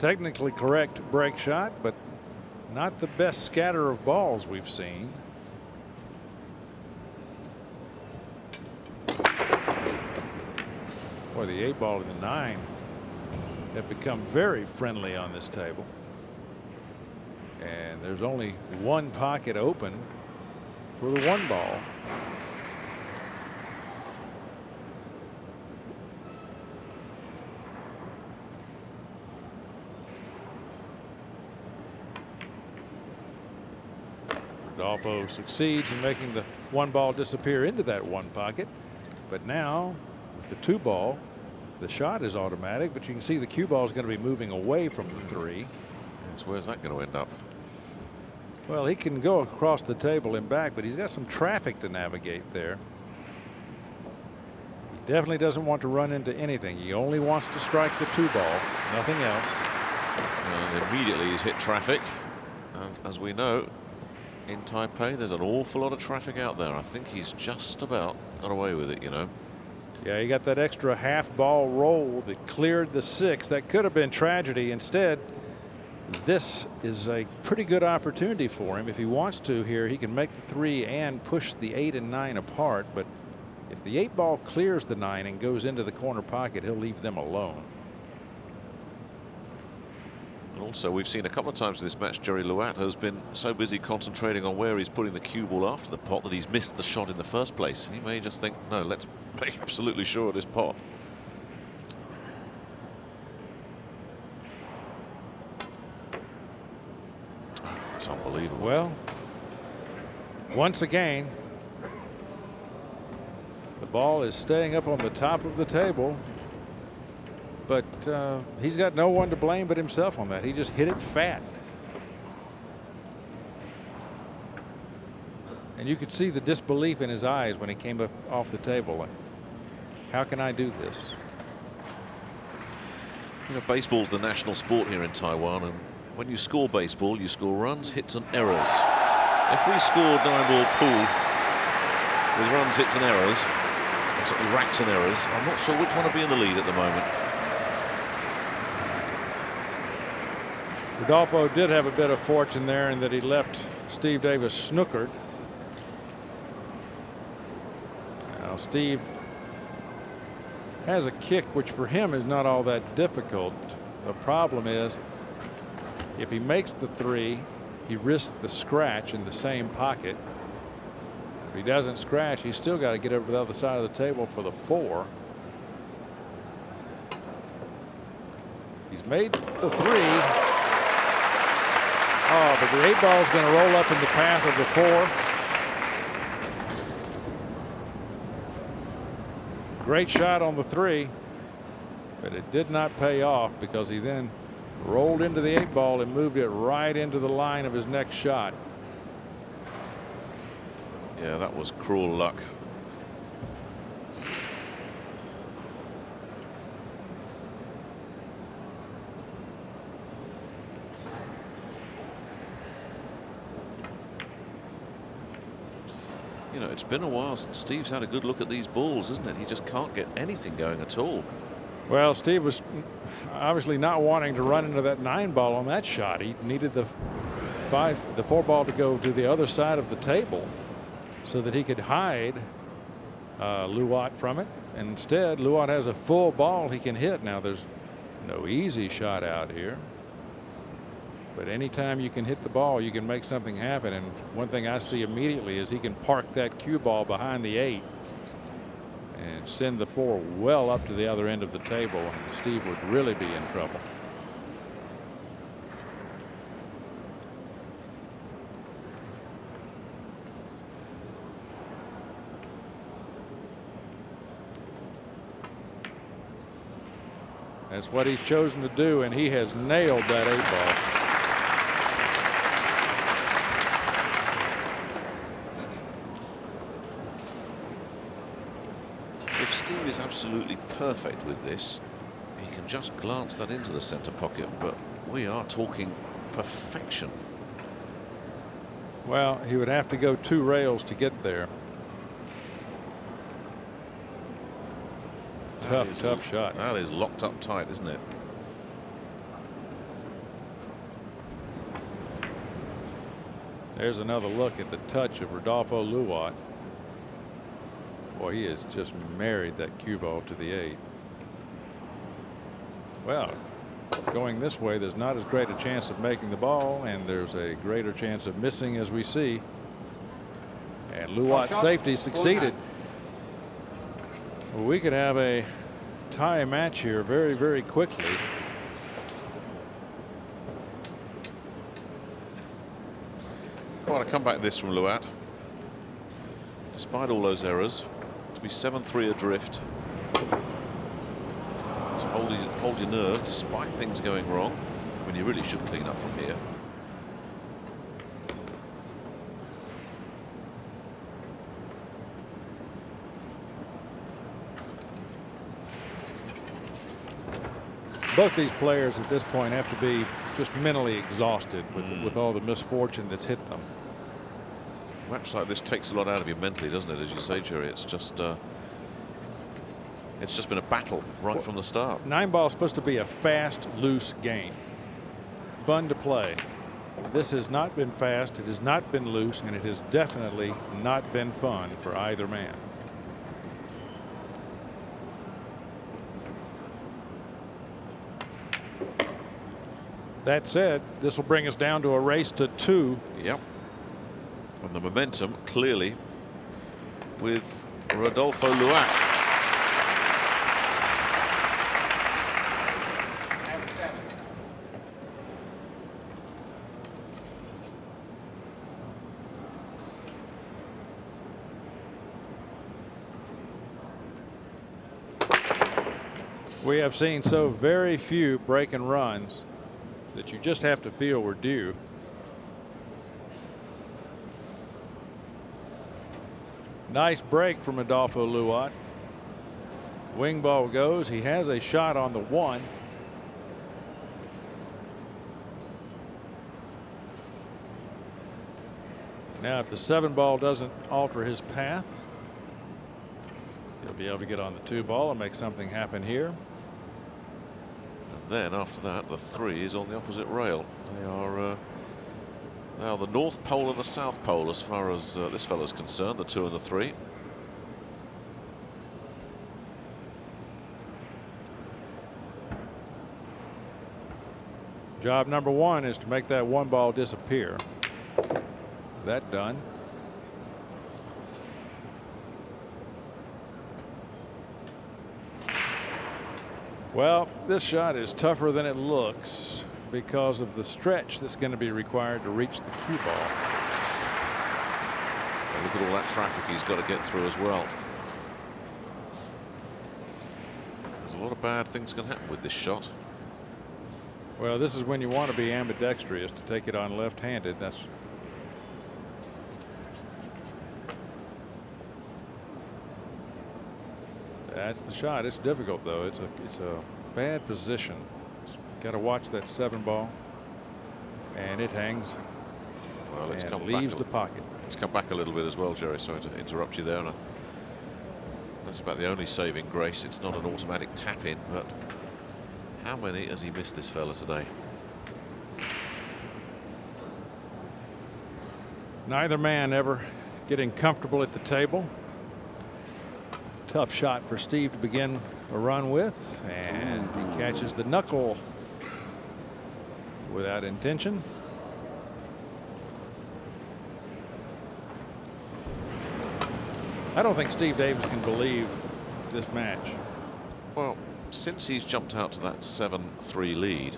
technically correct break shot, but not the best scatter of balls we've seen. Boy, the 8-ball and the 9 have become very friendly on this table. And there's only one pocket open for the 1-ball. Rodolfo succeeds in making the 1-ball disappear into that one pocket. But now with the 2-ball, the shot is automatic, but you can see the cue ball is going to be moving away from the 3. Yes, where's that going to end up? Well, he can go across the table and back, but he's got some traffic to navigate there. He definitely doesn't want to run into anything. He only wants to strike the 2-ball, nothing else. And immediately he's hit traffic. And as we know, in Taipei, there's an awful lot of traffic out there. I think he's just about got away with it, you know. Yeah, he got that extra half-ball roll that cleared the 6. That could have been tragedy. Instead, this is a pretty good opportunity for him. If he wants to here, he can make the 3 and push the 8 and 9 apart. But if the 8-ball clears the 9 and goes into the corner pocket, he'll leave them alone. And also, we've seen a couple of times in this match, Jerry Luat has been so busy concentrating on where he's putting the cue ball after the pot that he's missed the shot in the first place. He may just think, no, let's make absolutely sure of this pot. It's unbelievable. Well, once again, the ball is staying up on the top of the table, but he's got no one to blame but himself on that. He just hit it fat. And you could see the disbelief in his eyes when he came up off the table. Like, how can I do this? You know, baseball's the national sport here in Taiwan, and when you score baseball, you score runs, hits, and errors. If we scored 9-ball pool with runs, hits, and errors, or racks and errors, I'm not sure which one would be in the lead at the moment. Rodolfo did have a bit of fortune there in that he left Steve Davis snookered. Now Steve has a kick which for him is not all that difficult. The problem is if he makes the 3, he risks the scratch in the same pocket. If he doesn't scratch, he's still got to get over to the other side of the table for the 4. He's made the 3. Oh, but the 8-ball is going to roll up in the path of the 4. Great shot on the 3, but it did not pay off because he then rolled into the 8-ball and moved it right into the line of his next shot. Yeah, that was cruel luck. You know, it's been a while since Steve's had a good look at these balls, isn't it? He just can't get anything going at all. Well, Steve was obviously not wanting to run into that 9-ball on that shot. He needed the 4-ball to go to the other side of the table so that he could hide Luat from it. And instead, Luat has a full ball he can hit. Now, there's no easy shot out here. But anytime you can hit the ball, you can make something happen. And one thing I see immediately is he can park that cue ball behind the 8 and send the 4 well up to the other end of the table, and Steve would really be in trouble. That's what he's chosen to do, and he has nailed that 8-ball. If Steve is absolutely perfect with this, he can just glance that into the center pocket, but we are talking perfection. Well, he would have to go 2 rails to get there. Tough shot. That is locked up tight, isn't it? There's another look at the touch of Rodolfo Luat. Boy, he has just married that cue ball to the 8. Well, going this way, there's not as great a chance of making the ball, and there's a greater chance of missing, as we see. And Luat's safety succeeded. Well, we could have a tie match here very, very quickly. Quite a comeback this from Luat. Despite all those errors, to be 7-3 adrift. To hold your nerve despite things going wrong when you really should clean up from here. Both these players at this point have to be just mentally exhausted with all the misfortune that's hit them. A match like this takes a lot out of you mentally, doesn't it? As you say, Jerry, it's just been a battle right from the start. 9-ball is supposed to be a fast, loose game, fun to play. This has not been fast, it has not been loose, and it has definitely not been fun for either man. That said, this will bring us down to a race to 2. Yep. And the momentum clearly with Rodolfo Luat. We have seen so very few break-and runs that you just have to feel we're due. Nice break from Rodolfo Luat. Wing ball goes. He has a shot on the 1. Now, if the 7-ball doesn't alter his path, he'll be able to get on the 2-ball and make something happen here. Then after that, the 3 is on the opposite rail. They are the North Pole and the South Pole as far as this fella's concerned, the 2 and the 3. Job number 1 is to make that 1-ball disappear. That done. Well, this shot is tougher than it looks because of the stretch that's going to be required to reach the cue ball. Well, look at all that traffic he's got to get through as well. There's a lot of bad things can happen with this shot. Well, this is when you want to be ambidextrous to take it on left-handed. That's the shot. It's difficult, though. It's a bad position. Got to watch that 7-ball, and it hangs. Well, it's come leaves back the pocket. It's come back a little bit as well, Jerry. Sorry to interrupt you there. That's about the only saving grace. It's not an automatic tap in, but how many has he missed, this fella, today? Neither man ever getting comfortable at the table. Tough shot for Steve to begin a run with, and he catches the knuckle without intention. I don't think Steve Davis can believe this match. Well, since he's jumped out to that 7-3 lead,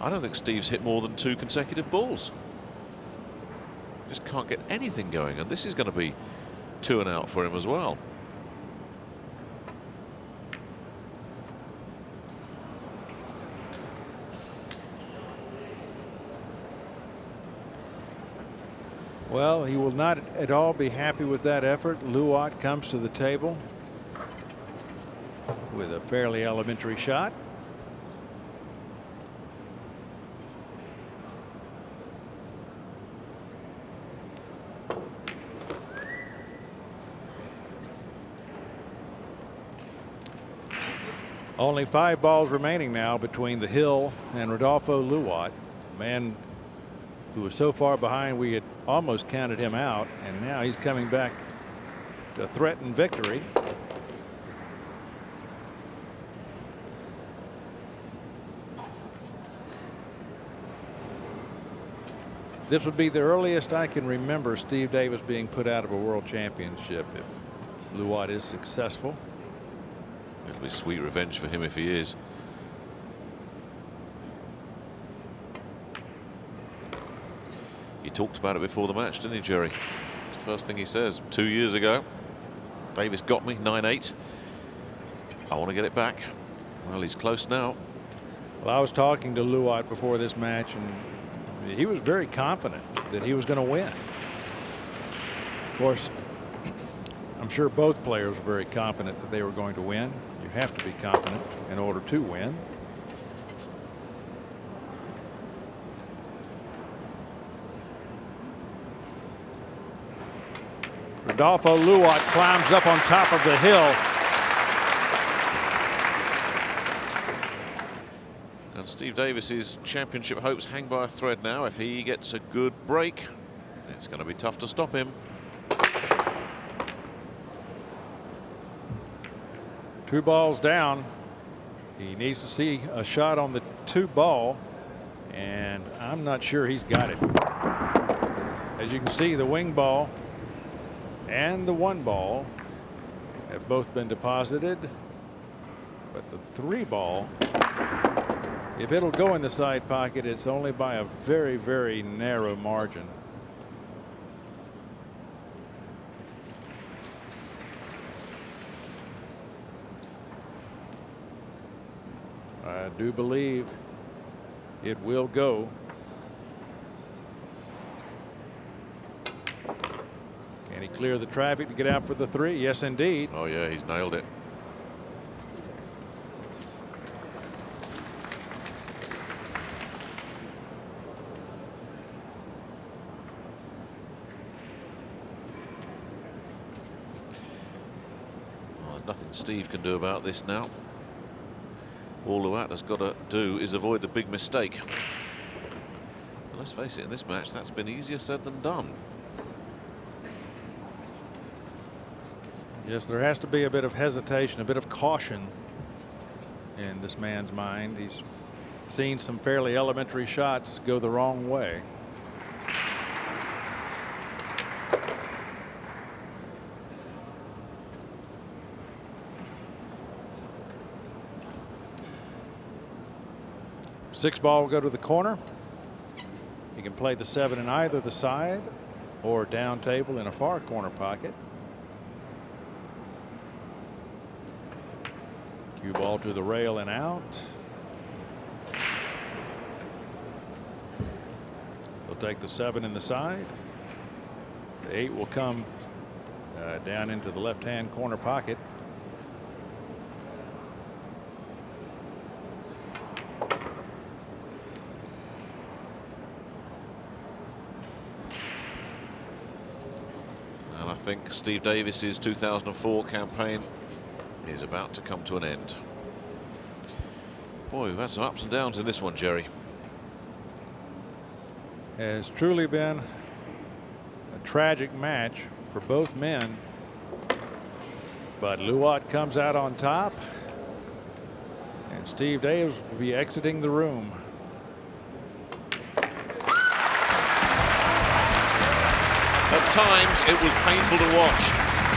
I don't think Steve's hit more than 2 consecutive balls. Just can't get anything going, and this is going to be 2 and out for him as well. Well, he will not at all be happy with that effort. Luat comes to the table with a fairly elementary shot. Only 5 balls remaining now between the hill and Rodolfo Luat, a man who was so far behind we had almost counted him out, and now he's coming back to threaten victory. This would be the earliest I can remember Steve Davis being put out of a world championship if Luat is successful. It'll be sweet revenge for him if he is. He talked about it before the match, didn't he, Jerry? The first thing he says, 2 years ago, Davis got me 9-8. I want to get it back. Well, he's close now. Well, I was talking to Luat before this match, and he was very confident that he was going to win. Of course, I'm sure both players were very confident that they were going to win. You have to be confident in order to win. Rodolfo Luat climbs up on top of the hill. And Steve Davis's championship hopes hang by a thread now. If he gets a good break, it's going to be tough to stop him. 2 balls down. He needs to see a shot on the 2 ball, and I'm not sure he's got it. As you can see, the wing ball and the 1 ball have both been deposited, but the 3 ball, if it'll go in the side pocket, it's only by a very, very narrow margin. I do believe it will go. Can he clear the traffic to get out for the 3? Yes, indeed. Oh, yeah, he's nailed it. Well, there's nothing Steve can do about this now. All Luat has got to do is avoid the big mistake. And let's face it, in this match, that's been easier said than done. Yes, there has to be a bit of hesitation, a bit of caution in this man's mind. He's seen some fairly elementary shots go the wrong way. Six ball will go to the corner. He can play the 7 in either the side or down table in a far corner pocket. Cue ball to the rail and out. They'll take the 7 in the side. The 8 will come down into the left-hand corner pocket. And I think Steve Davis's 2004 campaign is about to come to an end. Boy, we've had some ups and downs in this one, Jerry. Has truly been a tragic match for both men, but Luat comes out on top, and Steve Davis will be exiting the room. At times it was painful to watch.